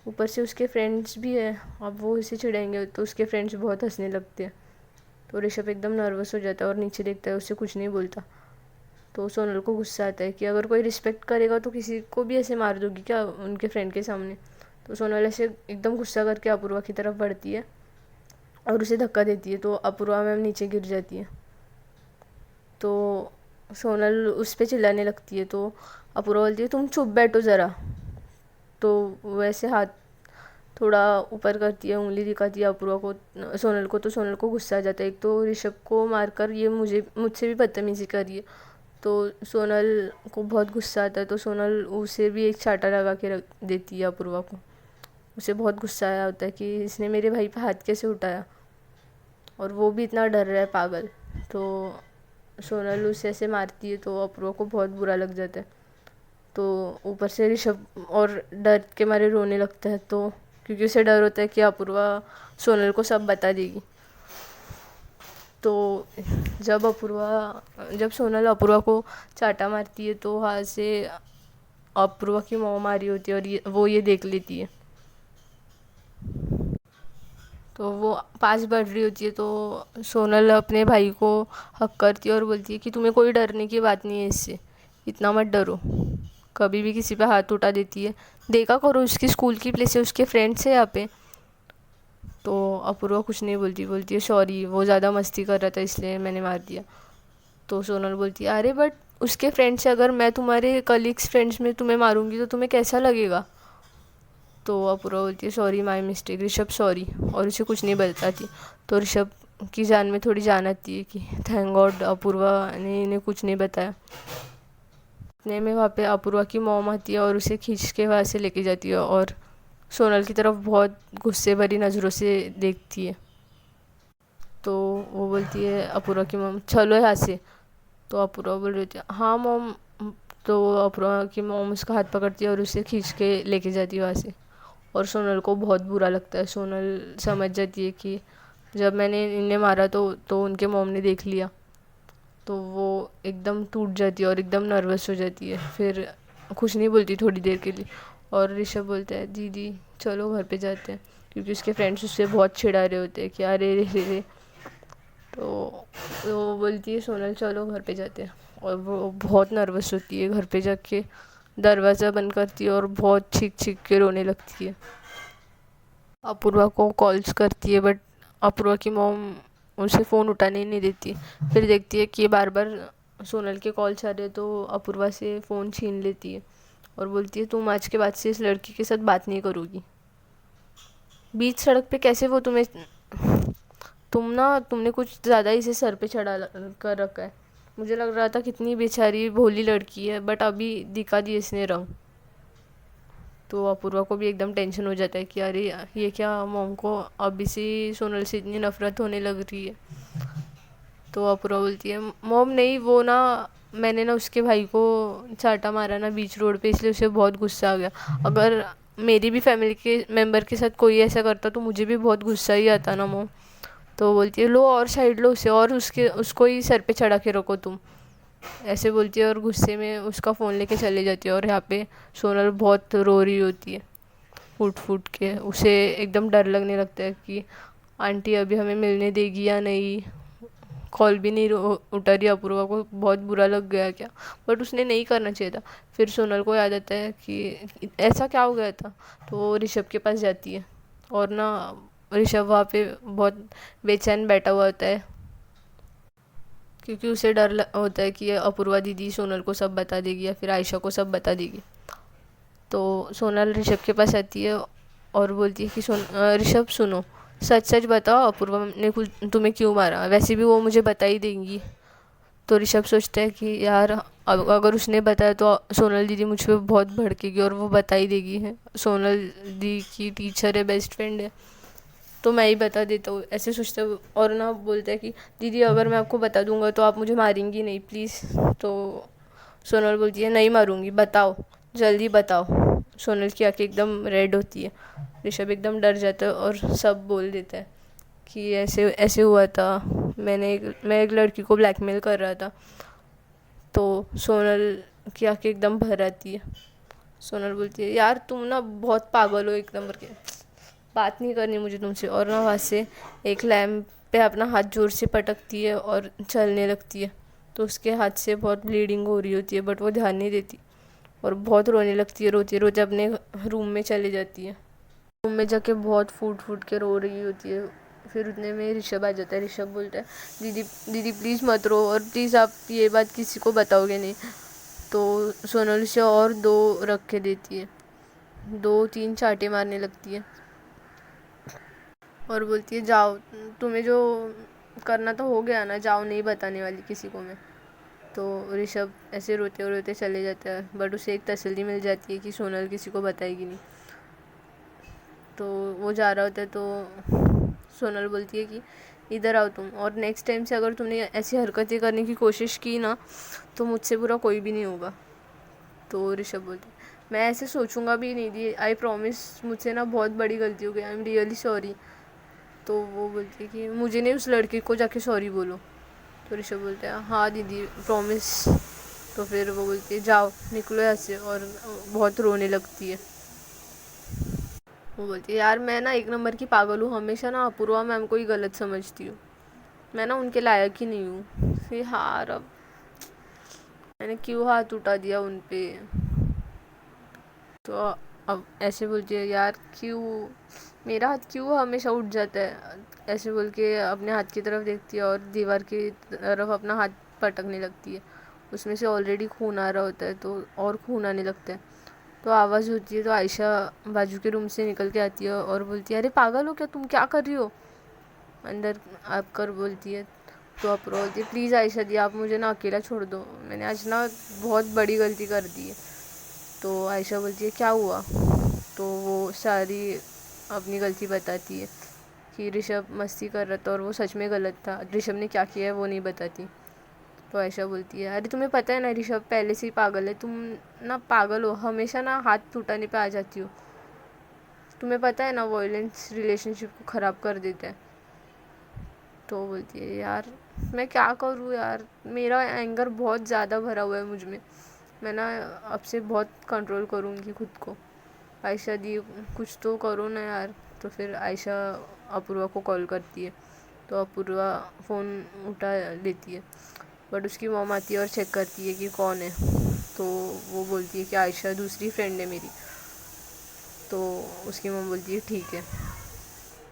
ऊपर से उसके फ्रेंड्स भी है, अब वो इसे चिढ़ाएंगे तो उसके फ्रेंड्स बहुत हंसने लगते हैं। तो ऋषभ एकदम नर्वस हो जाता है और नीचे देखता है, उससे कुछ नहीं बोलता। तो सोनल को गुस्सा आता है कि अगर कोई रिस्पेक्ट करेगा तो किसी को भी ऐसे मार दोगी क्या उनके फ्रेंड के सामने। तो सोनल ऐसे एकदम गुस्सा करके अपूर्वा की तरफ बढ़ती है और उसे धक्का देती है, तो अपूर्वा मैम नीचे गिर जाती है। तो सोनल उस पर चिल्लाने लगती है। तो अपूर्वा बोलती है तुम चुप बैठो ज़रा। तो वैसे हाथ थोड़ा ऊपर करती है, उंगली दिखाती है अपूर्वा को, सोनल को। तो सोनल को गुस्सा आ जाता है, एक तो ऋषभ को मारकर ये मुझसे भी बदतमीज़ी कर रही है। तो सोनल को बहुत गुस्सा आता है, तो सोनल उसे भी एक चाटा लगा के रख देती है अपूर्वा को, उसे बहुत गुस्सा आया होता है कि इसने मेरे भाई पे हाथ कैसे उठाया, और वो भी इतना डर रहा है पागल। तो सोनल उसे ऐसे मारती है तो अपूर्वा को बहुत बुरा लग जाता है। तो ऊपर से ऋषभ और डर के मारे रोने लगता है, तो क्योंकि उसे डर होता है कि अपूर्वा सोनल को सब बता देगी। तो जब सोनल अपूर्वा को चाटा मारती है तो वहाँ से अपूर्वा की मॉम आ रही होती है और वो ये देख लेती है। तो वो पास बढ़ रही होती है तो सोनल अपने भाई को हक करती है और बोलती है कि तुम्हें कोई डरने की बात नहीं है इससे, इतना मत डरो। कभी भी किसी पे हाथ उठा देती है, देखा करो उसकी स्कूल की प्लेस है, उसके फ्रेंड्स है यहाँ पे। तो अपूर्वा कुछ नहीं बोलती, बोलती है सॉरी वो ज़्यादा मस्ती कर रहा था इसलिए मैंने मार दिया। तो सोनल बोलती है अरे बट उसके फ्रेंड्स से अगर मैं तुम्हारे कलीग्स फ्रेंड्स में तुम्हें मारूंगी तो तुम्हें कैसा लगेगा। तो अपूर्वा बोलती है sorry my mistake Rishabh sorry, और उसे कुछ नहीं बताती। तो ऋषभ की जान में थोड़ी जान आती है कि थैंक गॉड अपूर्वा ने इन्हें कुछ नहीं बताया। इतने में वहाँ पे अपूर्वा की मॉम आती है और उसे खींच के वहाँ से लेके जाती है और सोनल की तरफ बहुत गुस्से भरी नज़रों से देखती है। तो वो बोलती है अपूर्वा की मॉम चलो यहाँ से। तो अपूर्वा बोल रही थी हाँ मॉम। तो अपूर्वा की मॉम उसका हाथ पकड़ती है और उसे खींच के लेके जाती है वहाँ से। और सोनल को बहुत बुरा लगता है, सोनल समझ जाती है कि जब मैंने इन्हें मारा तो उनके मॉम ने देख लिया। तो वो एकदम टूट जाती है और एकदम नर्वस हो जाती है, फिर कुछ नहीं बोलती थोड़ी देर के लिए। और ऋषभ बोलता है दीदी चलो घर पे जाते हैं, क्योंकि उसके फ्रेंड्स उससे बहुत चिढ़ा रहे होते हैं कि अरे रे रे रे। तो वो बोलती है सोनल चलो घर पे जाते हैं, और वो बहुत नर्वस होती है। घर पे जाके दरवाज़ा बंद करती है और बहुत चीख चीख के रोने लगती है। अपूर्वा को कॉल्स करती है बट अपूर्वा की मॉम उसे फ़ोन उठाने ही नहीं देती। फिर देखती है कि बार बार सोनल के कॉल्स आ रहे हैं तो अपूर्वा से फ़ोन छीन लेती है और बोलती है तुम आज के बाद से इस लड़की के साथ बात नहीं करोगी। बीच सड़क पे कैसे वो तुम्हें, तुमने कुछ ज़्यादा ही इसे सर पे चढ़ा कर रखा है। मुझे लग रहा था कितनी बेचारी भोली लड़की है, बट अभी दिखा दी इसने रंग। तो अपूर्वा को भी एकदम टेंशन हो जाता है कि अरे ये क्या मॉम को अभी से सोनल से इतनी नफरत होने लग रही है। तो अपूर्वा बोलती है मॉम नहीं वो ना, मैंने ना उसके भाई को चाटा मारा ना बीच रोड पे, इसलिए उसे बहुत गुस्सा आ गया। अगर मेरी भी फैमिली के मेंबर के साथ कोई ऐसा करता तो मुझे भी बहुत गुस्सा ही आता ना मॉम। तो बोलती है लो और साइड लो उसे और उसको ही सर पे चढ़ा के रखो तुम, ऐसे बोलती है और गुस्से में उसका फ़ोन लेके चले जाती है। और यहाँ पे सोनल बहुत रो रही होती है फूट फूट के, उसे एकदम डर लगने लगता है कि आंटी अभी हमें मिलने देगी या नहीं। कॉल भी नहीं उठा रही, अपूर्वा को बहुत बुरा लग गया क्या, बट उसने नहीं करना चाहिए था। फिर सोनल को याद आता है कि ऐसा क्या हो गया था, तो वो ऋषभ के पास जाती है और ना ऋषभ वहाँ पे बहुत बेचैन बैठा हुआ होता है, क्योंकि उसे डर होता है कि अपूर्वा दीदी सोनल को सब बता देगी या फिर आयशा को सब बता देगी। तो सोनल ऋषभ के पास आती है और बोलती है कि ऋषभ सुनो, सच सच बताओ अपूर्वा ने कुछ तुम्हें क्यों मारा, वैसे भी वो मुझे बता ही देंगी। तो ऋषभ सोचता है कि यार अगर उसने बताया तो सोनल दीदी मुझ पर बहुत भड़केगी और वो बता ही देगी है, सोनल दी की टीचर है, बेस्ट फ्रेंड है, तो मैं ही बता देता हूँ, ऐसे सोचता हूँ। और ना बोलता है कि दीदी अगर मैं आपको बता दूंगा तो आप मुझे मारेंगी नहीं प्लीज़। तो सोनल बोलती है नहीं मारूंगी, बताओ जल्दी बताओ। सोनल की आंखें एकदम रेड होती है, ऋषभ एकदम डर जाता है और सब बोल देता है कि ऐसे ऐसे हुआ था, मैं एक लड़की को ब्लैकमेल कर रहा था। तो सोनल की आंखें एकदम भर आती है। सोनल बोलती है यार तुम ना बहुत पागल हो एकदम करके, बात नहीं करनी मुझे तुमसे। और ना वहाँ से एक लैम्प पे अपना हाथ जोर से पटकती है और चलने लगती है। तो उसके हाथ से बहुत ब्लीडिंग हो रही होती है बट वो ध्यान नहीं देती और बहुत रोने लगती है, रोती रोती अपने रूम में चली जाती है। रूम में जाके बहुत फूट फूट के रो रही होती है। फिर उतने में ऋषभ आ जाता है। ऋषभ बोलता है दीदी दीदी प्लीज़ मत रो और प्लीज़ आप ये बात किसी को बताओगे नहीं। तो सोनल से और दो रख के देती है, दो तीन चाटे मारने लगती है और बोलती है जाओ, तुम्हें जो करना तो हो गया ना, जाओ नहीं बताने वाली किसी को मैं। तो ऋषभ ऐसे रोते रोते चले जाता है बट उसे एक तसल्ली मिल जाती है कि सोनल किसी को बताएगी नहीं। तो वो जा रहा होता है तो सोनल बोलती है कि इधर आओ तुम, और नेक्स्ट टाइम से अगर तुमने ऐसी हरकतें करने की कोशिश की ना तो मुझसे बुरा कोई भी नहीं होगा। तो ऋषभ बोलते मैं ऐसे सोचूंगा भी नहीं दी, आई प्रॉमिस, मुझसे ना बहुत बड़ी गलती हो गई, आई एम रियली सॉरी। तो वो बोलती है कि मुझे नहीं, उस लड़के को जाके सॉरी बोलो। तो ऋषभ बोलते हैं हाँ दीदी प्रॉमिस। तो फिर वो बोलती है जाओ निकलो यहाँ से, और बहुत रोने लगती है। वो बोलती है यार मैं ना एक नंबर की पागल हूँ, हमेशा ना अपूर्वा मैम को ही गलत समझती हूँ, मैं ना उनके लायक ही नहीं हूँ। फिर हार अब मैंने क्यों हाथ उठा दिया उन पे। तो अब ऐसे बोलती है यार क्यों, मेरा हाथ क्यों हमेशा उठ जाता है, ऐसे बोल के अपने हाथ की तरफ देखती है और दीवार की तरफ अपना हाथ पटकने लगती है। उसमें से ऑलरेडी खून आ रहा होता है तो और खून आने लगता है। तो आवाज़ होती है तो आयशा बाजू के रूम से निकल के आती है और बोलती है अरे पागल हो क्या तुम, क्या कर रही हो, अंदर आप कर बोलती है। तो अप्रो बोलती है प्लीज़ आयशा दी आप मुझे ना अकेला छोड़ दो, मैंने आज ना बहुत बड़ी गलती कर दी है। तो आयशा बोलती है क्या हुआ। तो वो सारी अपनी गलती बताती है कि ऋषभ मस्ती कर रहा था और वो सच में गलत था, ऋषभ ने क्या किया है वो नहीं बताती। तो आयशा बोलती है अरे तुम्हें पता है ना ऋषभ पहले से ही पागल है, तुम ना पागल हो, हमेशा ना हाथ टूटाने पे आ जाती हो, तुम्हें पता है ना वॉयलेंस रिलेशनशिप को ख़राब कर देता है। तो बोलती है यार मैं क्या करूँ यार, मेरा एंगर बहुत ज़्यादा भरा हुआ है मुझ में, मैं ना अब से बहुत कंट्रोल करूँगी खुद को। आयशा दी कुछ तो करो ना यार। तो फिर आयशा अपूर्वा को कॉल करती है तो अपूर्वा फ़ोन उठा लेती है, बट उसकी मॉम आती है और चेक करती है कि कौन है। तो वो बोलती है कि आयशा दूसरी फ्रेंड है मेरी। तो उसकी मॉम बोलती है ठीक है,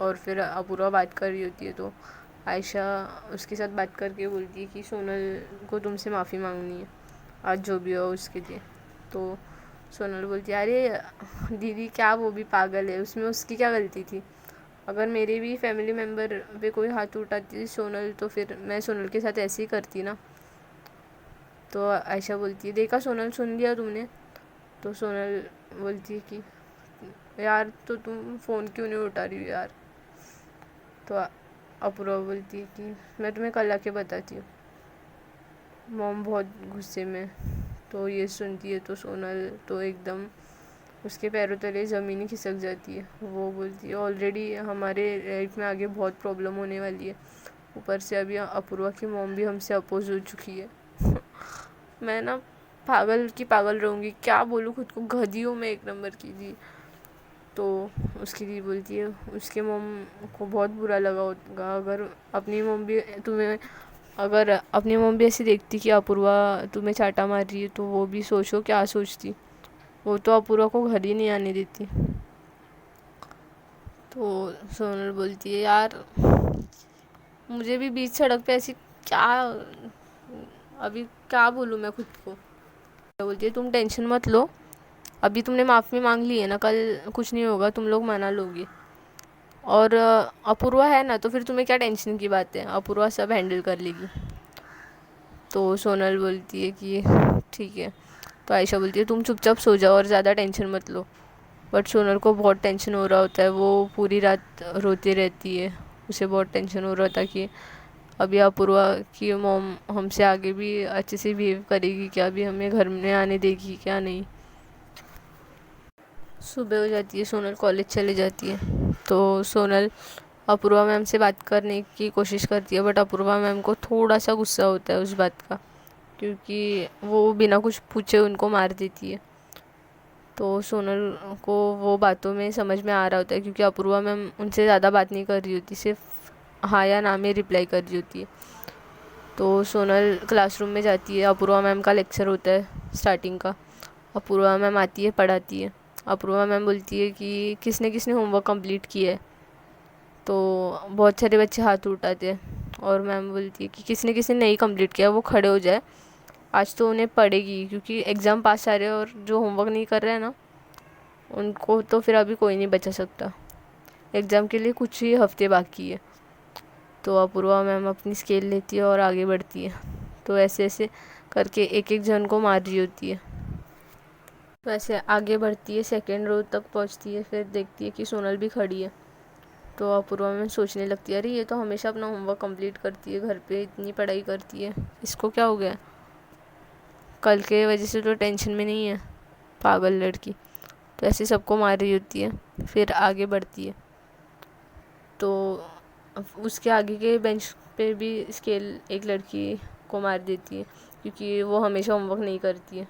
और फिर अपूर्वा बात कर रही होती है तो आयशा उसके साथ बात करके बोलती है कि सोनल को तुमसे माफ़ी मांगनी है आज जो भी हो उसके लिए। तो सोनल बोलती है अरे दीदी क्या वो भी पागल है, उसमें उसकी क्या गलती थी, अगर मेरे भी फैमिली मेम्बर पे कोई हाथ उठाती सोनल तो फिर मैं सोनल के साथ ऐसे ही करती ना। तो आयशा बोलती है देखा सोनल सुन लिया तुमने। तो सोनल बोलती है कि यार तो तुम फ़ोन क्यों नहीं उठा रही हो यार। तो अपूर्वा बोलती है कि मैं तुम्हें कल आके बताती हूँ, मॉम बहुत गुस्से में। तो ये सुनती है तो सोनल तो एकदम उसके पैरों तले ज़मीन ही खिसक जाती है। वो बोलती है ऑलरेडी हमारे लाइफ में आगे बहुत प्रॉब्लम होने वाली है, ऊपर से अभी अपूर्वा की मॉम भी हमसे अपोज हो चुकी है। मैं ना पागल की पागल रहूँगी, क्या बोलूँ खुद को, गधी हूँ मैं एक नंबर की जी। तो उसकी दी बोलती है उसके मॉम को बहुत बुरा लगा होगा अगर अपनी मॉम भी तुम्हें, अगर अपनी मॉम भी ऐसी देखती कि अपूर्वा तुम्हें चाटा मार रही है तो वो भी सोचो क्या सोचती, वो तो अपूर्वा को घर ही नहीं आने देती। तो सोनल बोलती है यार मुझे भी बीच सड़क पे ऐसी क्या, अभी क्या बोलूँ मैं खुद को। बोलती है तुम टेंशन मत लो, अभी तुमने माफ़ी मांग ली है ना, कल कुछ नहीं होगा, तुम लोग मना लोगे, और अपूर्वा है ना तो फिर तुम्हें क्या टेंशन की बात है, अपूर्वा सब हैंडल कर लेगी। तो सोनल बोलती है कि ठीक है। तो आयशा बोलती है तुम चुपचाप सो जाओ और ज़्यादा टेंशन मत लो। बट सोनल को बहुत टेंशन हो रहा होता है, वो पूरी रात रोती रहती है, उसे बहुत टेंशन हो रहा था कि अभी अपूर्वा की मॉम हमसे आगे भी अच्छे से बिहेव करेगी क्या, अभी हमें घर में आने देगी क्या नहीं। सुबह हो जाती है, सोनल कॉलेज चले जाती है। तो सोनल अपूर्वा मैम से बात करने की कोशिश करती है, बट अपूर्वा मैम को थोड़ा सा गुस्सा होता है उस बात का, क्योंकि वो बिना कुछ पूछे उनको मार देती है। तो सोनल को वो बातों में समझ में आ रहा होता है, क्योंकि अपूर्वा मैम उनसे ज़्यादा बात नहीं कर रही होती, सिर्फ हाँ या ना में रिप्लाई कर रही होती है। तो सोनल क्लासरूम में जाती है, अपूर्वा मैम का लेक्चर होता है स्टार्टिंग का। अपूर्वा मैम आती है, पढ़ाती है। अपूर्वा मैम बोलती है कि किसने किसने होमवर्क कंप्लीट किया है। तो बहुत सारे बच्चे हाथ उठाते हैं, और मैम बोलती है कि किसने किसने नहीं कंप्लीट किया वो खड़े हो जाए, आज तो उन्हें पड़ेगी, क्योंकि एग्ज़ाम पास आ रहे हैं और जो होमवर्क नहीं कर रहे हैं ना उनको तो फिर अभी कोई नहीं बचा सकता, एग्ज़ाम के लिए कुछ ही हफ्ते बाकी है। तो अपूर्वा मैम अपनी स्केल लेती है और आगे बढ़ती है, तो ऐसे ऐसे करके एक एक जन को मार रही होती है। वैसे आगे बढ़ती है, सेकेंड रो तक पहुंचती है, फिर देखती है कि सोनल भी खड़ी है। तो अपूर्वा मैम सोचने लगती है, अरे ये तो हमेशा अपना होमवर्क कंप्लीट करती है, घर पे इतनी पढ़ाई करती है, इसको क्या हो गया? कल के वजह से तो टेंशन में नहीं है, पागल लड़की। तो ऐसे सबको मार रही होती है। फिर आगे बढ़ती है तो उसके आगे के बेंच पे भी स्केल एक लड़की को मार देती है, क्योंकि वो हमेशा होमवर्क नहीं करती है।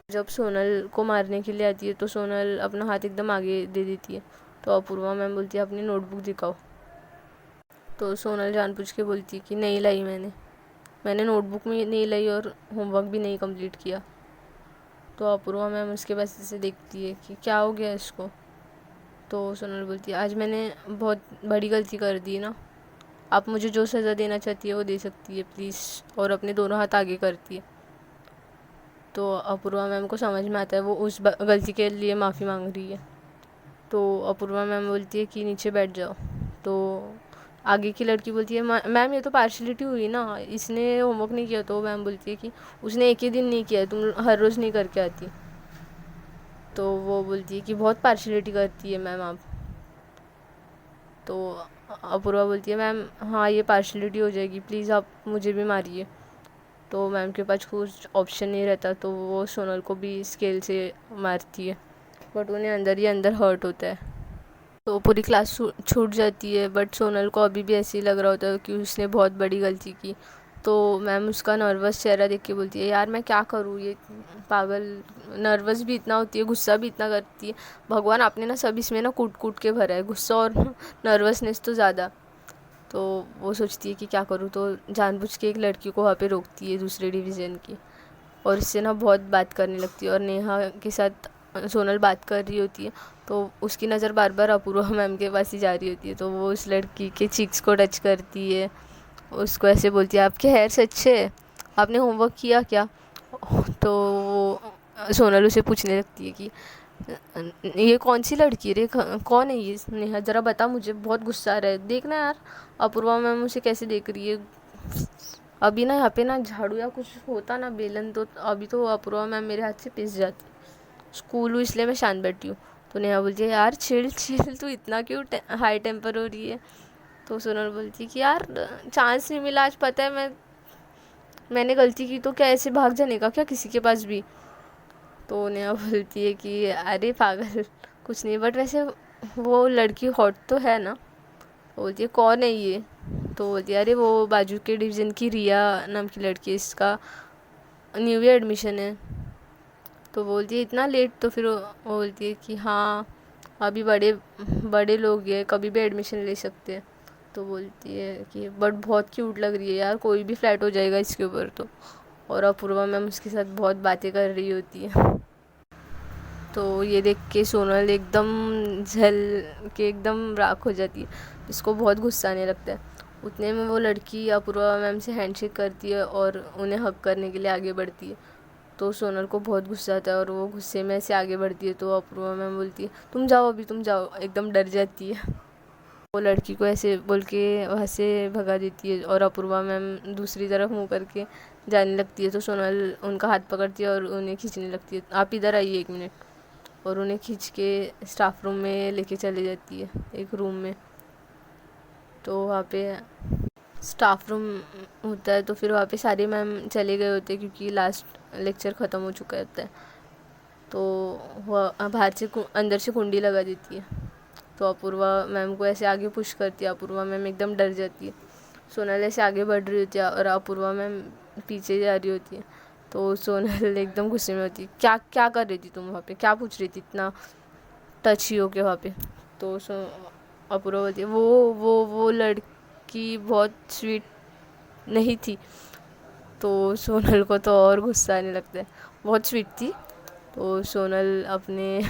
जब सोनल को मारने के लिए आती है तो सोनल अपना हाथ एकदम आगे दे देती है। तो अपूर्वा मैम बोलती है, अपनी नोटबुक दिखाओ। तो सोनल जानबूझ के बोलती है कि नहीं लाई मैंने नोटबुक में नहीं लाई और होमवर्क भी नहीं कंप्लीट किया। तो अपूर्वा मैम उसके पास से देखती है कि क्या हो गया इसको। तो सोनल बोलती है, आज मैंने बहुत बड़ी गलती कर दी ना, आप मुझे जो सज़ा देना चाहती है वो दे सकती है प्लीज़। और अपने दोनों हाथ आगे करती है। तो अपूर्वा मैम को समझ में आता है वो उस गलती के लिए माफ़ी मांग रही है। तो अपूर्वा मैम बोलती है कि नीचे बैठ जाओ। तो आगे की लड़की बोलती है, मैम ये तो पार्शलिटी हुई ना, इसने होमवर्क नहीं किया। तो मैम बोलती है कि उसने एक ही दिन नहीं किया, तुम हर रोज़ नहीं करके आती। तो वो बोलती है कि बहुत पार्शलिटी करती है मैम आप। तो अपूर्वा बोलती है, मैम हाँ ये पार्शलिटी हो जाएगी, प्लीज़ आप मुझे भी मारिए। तो मैम के पास कुछ ऑप्शन नहीं रहता, तो वो सोनल को भी स्केल से मारती है, बट उन्हें अंदर ही अंदर हर्ट होता है। तो पूरी क्लास छूट जाती है, बट सोनल को अभी भी ऐसे ही लग रहा होता है कि उसने बहुत बड़ी गलती की। तो मैम उसका नर्वस चेहरा देख के बोलती है, यार मैं क्या करूँ, ये पागल नर्वस भी इतना होती है, गुस्सा भी इतना करती है। भगवान आपने ना सब इसमें ना कूट कूट के भरा है, गुस्सा और नर्वसनेस तो ज़्यादा। तो वो सोचती है कि क्या करूँ, तो जानबूझ के एक लड़की को वहाँ पे रोकती है, दूसरे डिवीज़न की, और उससे ना बहुत बात करने लगती है। और नेहा के साथ सोनल बात कर रही होती है, तो उसकी नज़र बार बार अपूर्वा मैम के पास ही जा रही होती है। तो वो उस लड़की के चीक्स को टच करती है, उसको ऐसे बोलती है, आपके हेयर्स अच्छे है, आपने होमवर्क किया क्या? तो वो सोनल उसे पूछने लगती है कि ये कौन सी लड़की रे, कौन है ये नेहा, ज़रा बता मुझे, बहुत गुस्सा आ रहा है, देखना यार अपूर्वा मैम उसे कैसे देख रही है। अभी ना यहाँ पे ना झाड़ू या कुछ होता ना, बेलन, तो अभी तो अपूर्वा मैम मेरे हाथ से पिस जाती। स्कूल हूँ इसलिए मैं शांत बैठी हूँ। तो नेहा बोलती है, यार चिल चिल, तू इतना क्यों हाई टेम्पर हो रही है? तो सोनल बोलती है कि यार चांस नहीं मिला आज, पता है मैंने गलती की तो क्या ऐसे भाग जाने का क्या किसी के पास भी? तो नेहा बोलती है कि अरे पागल कुछ नहीं, बट वैसे वो लड़की हॉट तो है ना? तो बोलती है, कौन है ये? तो बोलती है, अरे वो बाजू के डिवीज़न की रिया नाम की लड़की है, इसका न्यू ईयर एडमिशन है। तो बोलती है, इतना लेट? तो फिर वो बोलती है कि हाँ अभी बड़े बड़े लोग हैं, कभी भी एडमिशन ले सकते हैं। तो बोलती है कि बट बहुत क्यूट लग रही है यार, कोई भी फ्लैट हो जाएगा इसके ऊपर तो। और अपूर्वा मैम उसके साथ बहुत बातें कर रही होती है। तो ये देख के सोनल एकदम झल के एकदम राख हो जाती है, इसको बहुत गुस्सा आने लगता है। उतने में वो लड़की अपूर्वा मैम से हैंडशेक करती है और उन्हें हक करने के लिए आगे बढ़ती है। तो सोनल को बहुत गुस्सा आता है और वो गुस्से में ऐसे आगे बढ़ती है। तो अपूर्वा मैम बोलती है, तुम जाओ अभी, तुम जाओ, एकदम डर जाती है। वो लड़की को ऐसे बोल के वहाँ से भगा देती है और अपूर्वा मैम दूसरी तरफ मुँह करके जाने लगती है। तो सोनल उनका हाथ पकड़ती है और उन्हें खींचने लगती है, आप इधर आइए एक मिनट। और उन्हें खींच के स्टाफ रूम में लेके चले जाती है, एक रूम में। तो वहाँ पे स्टाफ रूम होता है, तो फिर वहाँ पे सारे मैम चले गए होते हैं क्योंकि लास्ट लेक्चर ख़त्म हो चुका होता है। तो वह बाहर से अंदर से कुंडी लगा देती है। तो अपूर्वा मैम को ऐसे आगे पुश करती है, अपूर्वा मैम एकदम डर जाती है। सोनल ऐसे आगे बढ़ रही होती है और अपूर्वा मैम पीछे जा रही होती है। तो सोनल एकदम गुस्से में होती है, क्या क्या कर रही थी तुम वहाँ पे, क्या पूछ रही थी इतना टची हो के वहाँ पे? तो अपूर्वा बोलती है, वो लड़की बहुत स्वीट नहीं थी। तो सोनल को तो और गुस्सा आने लगता है, बहुत स्वीट थी? तो सोनल अपने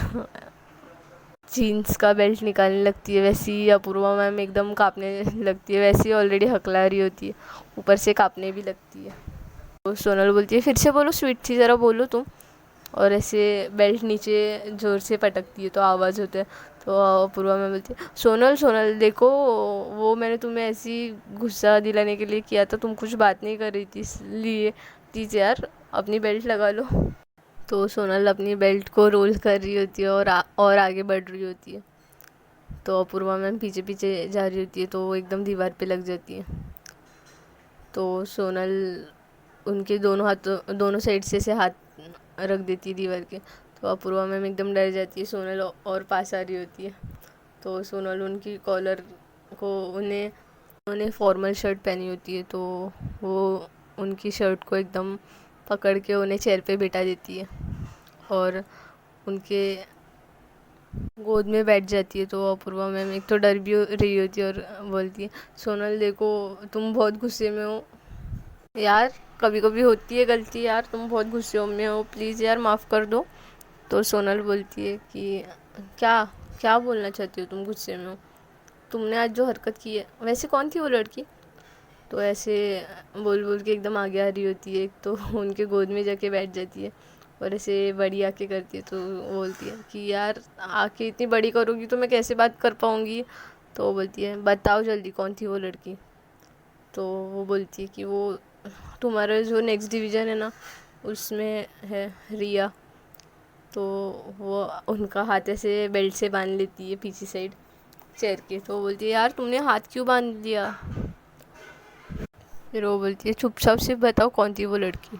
जीन्स का बेल्ट निकालने लगती है, वैसे ही अपूर्वा मैम एकदम काँपने लगती है, वैसे ही ऑलरेडी हकला रही होती है, ऊपर से काँपने भी लगती है। तो सोनल बोलती है, फिर से बोलो, स्वीट थी, ज़रा बोलो तुम। और ऐसे बेल्ट नीचे ज़ोर से पटकती है तो आवाज़ होता है। तो अपूर्वा मैम बोलती है, सोनल सोनल देखो, वो मैंने तुम्हें ऐसी गुस्सा दिलाने के लिए किया था, तुम कुछ बात नहीं कर रही थी इसलिए, प्लीज़ यार अपनी बेल्ट लगा लो। तो सोनल अपनी बेल्ट को रोल कर रही होती है और आगे बढ़ रही होती है। तो अपूर्वा मैम पीछे पीछे जा रही होती है, तो वो एकदम दीवार पे लग जाती है। तो सोनल उनके दोनों साइड से हाथ रख देती है दीवार के। तो अपूर्वा मैम एकदम डर जाती है, सोनल और पास आ रही होती है। तो सोनल उनकी कॉलर को उन्हें फॉर्मल शर्ट पहनी होती है, तो वो उनकी शर्ट को एकदम पकड़ के उन्हें चेयर पे बिठा देती है और उनके गोद में बैठ जाती है। तो अपूर्वा मैम एक तो डर भी रही होती है और बोलती है, सोनल देखो तुम बहुत गुस्से में हो यार, कभी कभी होती है गलती यार, तुम बहुत गुस्से में हो, प्लीज़ यार माफ़ कर दो। तो सोनल बोलती है कि क्या क्या बोलना चाहती हो, तुम गुस्से में हो, तुमने आज जो हरकत की है, वैसे कौन थी वो लड़की। तो ऐसे बोल बोल के एकदम आगे आ रही होती है, एक तो उनके गोद में जाके बैठ जाती है और ऐसे बड़ी आके करती है। तो वो बोलती है कि यार आके इतनी बड़ी करोगी तो मैं कैसे बात कर पाऊँगी। तो वो बोलती है बताओ जल्दी कौन थी वो लड़की। तो वो बोलती है कि वो तुम्हारा जो नेक्स्ट डिवीज़न है ना, उसमें है रिया। तो वो उनका हाथ ऐसे बेल्ट से बांध लेती है पीछे साइड चेयर के। तो वो बोलती है यार तुमने हाथ क्यों बांध दिया। फिर वो बोलती है चुपचाप से बताओ कौन थी वो लड़की।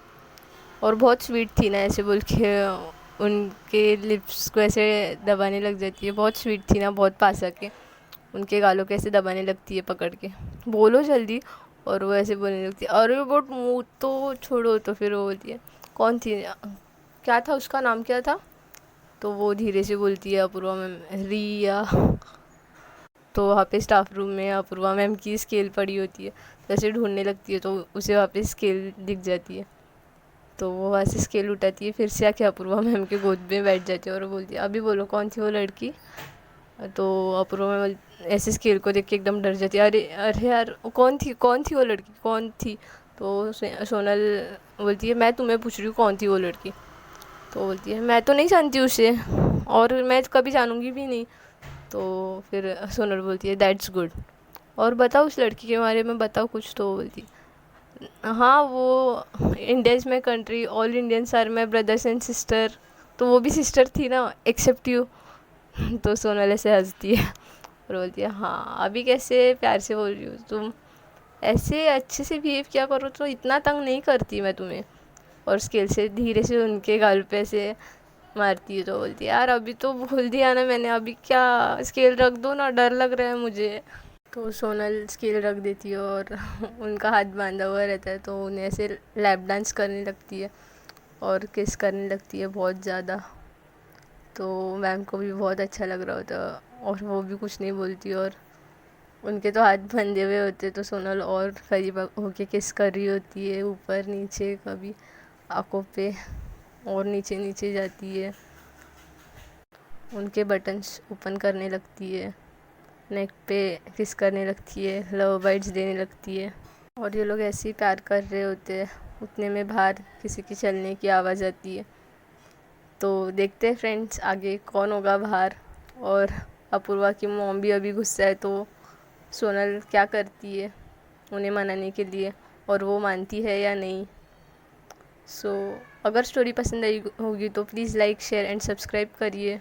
और बहुत स्वीट थी ना, ऐसे बोल के उनके लिप्स को ऐसे दबाने लग जाती है। बहुत स्वीट थी ना, बहुत पास आके उनके गालों को ऐसे दबाने लगती है पकड़ के, बोलो जल्दी। और वो ऐसे बोलने लगती है अरे बहुत मुँह तो छोड़ो। तो फिर वो बोलती है कौन थी, क्या था उसका नाम क्या था। तो वो धीरे से बोलती है अपूर्वा मैम रिया। तो वहाँ पे स्टाफ रूम में अपूर्वा मैम की स्केल पड़ी होती है, तो ऐसे ढूंढने लगती है, तो उसे वहाँ पे स्केल दिख जाती है। तो वो वहाँ से स्केल उठाती है, फिर से आके अपूर्वा मैम के गोद में बैठ जाती है और बोलती है अभी बोलो कौन थी वो लड़की। तो अपूर्वा मैम ऐसे स्केल को देख के एकदम डर जाती है, अरे अरे यार कौन थी वो लड़की कौन थी। तो सोनल बोलती है मैं तुम्हें पूछ रही हूँ कौन थी वो लड़की। तो बोलती है मैं तो नहीं जानती उसे और मैं कभी जानूंगी भी नहीं। तो फिर सोनल बोलती है दैट्स गुड, और बताओ उस लड़की के बारे में बताओ कुछ। तो वो बोलती हाँ वो India is my country, all Indians are my brothers and sister. तो वो भी सिस्टर थी ना एक्सेप्ट यू। तो सोनल ऐसे हंसती है और बोलती है हाँ अभी कैसे प्यार से बोल रही हो तुम, ऐसे अच्छे से बिहेव किया करो, तो इतना तंग नहीं करती मैं तुम्हें। और स्केल से धीरे से उनके गाल पे से मारती है। तो बोलती है यार अभी तो भूल दिया ना मैंने, अभी क्या स्केल रख दो ना, डर लग रहा है मुझे। तो सोनल स्केल रख देती है और उनका हाथ बांधा हुआ रहता है, तो उन्हें ऐसे लैप डांस करने लगती है और किस करने लगती है बहुत ज़्यादा। तो मैम को भी बहुत अच्छा लग रहा होता है और वो भी कुछ नहीं बोलती, और उनके तो हाथ बंधे हुए होते, तो सोनल और करीब होके किस कर रही होती है, ऊपर नीचे कभी आंखों पे और नीचे नीचे जाती है, उनके बटन्स ओपन करने लगती है, नेक पे किस करने लगती है, लव बाइट्स देने लगती है। और ये लोग ऐसे ही प्यार कर रहे होते हैं, उतने में बाहर किसी की चलने की आवाज़ आती है। तो देखते हैं फ्रेंड्स आगे कौन होगा बाहर। और अपूर्वा की मॉम भी अभी गुस्सा है, तो सोनल क्या करती है उन्हें मनाने के लिए, और वो मानती है या नहीं। सो अगर स्टोरी पसंद आई होगी तो please like share and subscribe करिए।